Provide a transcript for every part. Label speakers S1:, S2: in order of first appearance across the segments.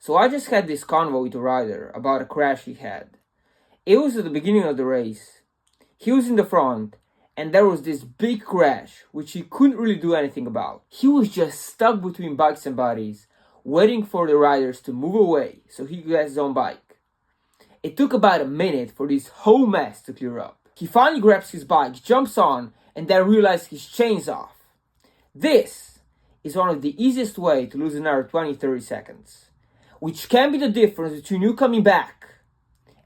S1: So I just had this convo with a rider about a crash he had. It was at the beginning of the race. He was in the front, and there was this big crash, which he couldn't really do anything about. He was just stuck between bikes and bodies, waiting for the riders to move away so he could get his own bike. It took about a minute for this whole mess to clear up. He finally grabs his bike, jumps on, and then realizes his chain's off. This is one of the easiest ways to lose another 20-30 seconds, which can be the difference between you coming back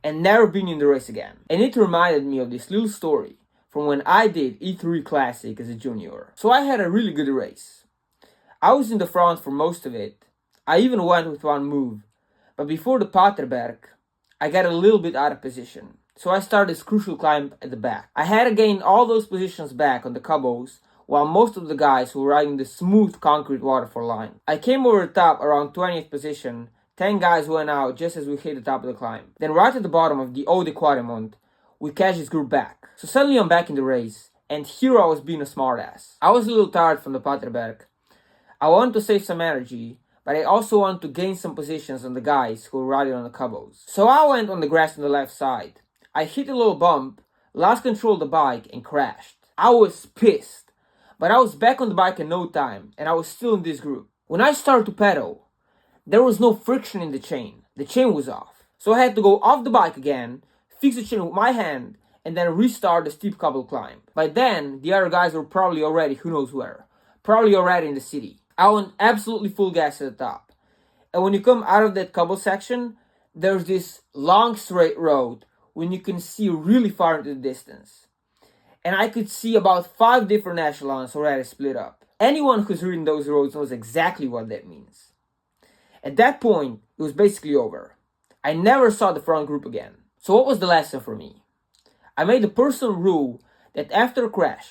S1: and never being in the race again. And it reminded me of this little story from when I did E3 Classic as a junior. So I had a really good race. I was in the front for most of it. I even went with one move, but before the Paterberg, I got a little bit out of position. So I started this crucial climb at the back. I had to gain all those positions back on the cobbles, while most of the guys were riding the smooth concrete waterfall line. I came over the top around 20th position. 10 guys went out just as we hit the top of the climb. Then right at the bottom of the Eau de Quaremont, we catch this group back. So suddenly I'm back in the race, and here I was being a smartass. I was a little tired from the Paterberg. I wanted to save some energy, but I also wanted to gain some positions on the guys who were riding on the cobbles. So I went on the grass on the left side. I hit a little bump, lost control of the bike, and crashed. I was pissed, but I was back on the bike in no time, and I was still in this group. When I started to pedal, there was no friction in the chain. The chain was off. So I had to go off the bike again, fix the chain with my hand, and then restart the steep cobble climb. By then, the other guys were probably already who knows where. Probably already in the city. I went absolutely full gas at the top. And when you come out of that cobble section, there's this long straight road when you can see really far into the distance. And I could see about 5 different echelons already split up. Anyone who's ridden those roads knows exactly what that means. At that point, it was basically over. I never saw the front group again. So what was the lesson for me? I made a personal rule that after a crash,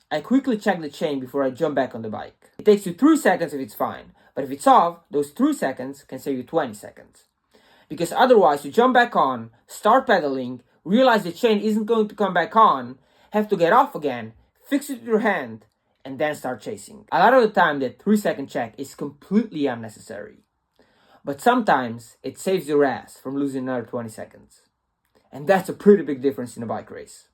S1: I quickly check the chain before I jump back on the bike. It takes you 3 seconds if it's fine, but if it's off, those 3 seconds can save you 20 seconds. Because otherwise you jump back on, start pedaling, realize the chain isn't going to come back on, have to get off again, fix it with your hand, and then start chasing. A lot of the time that 3-second check is completely unnecessary. But sometimes it saves your ass from losing another 20 seconds. And that's a pretty big difference in a bike race.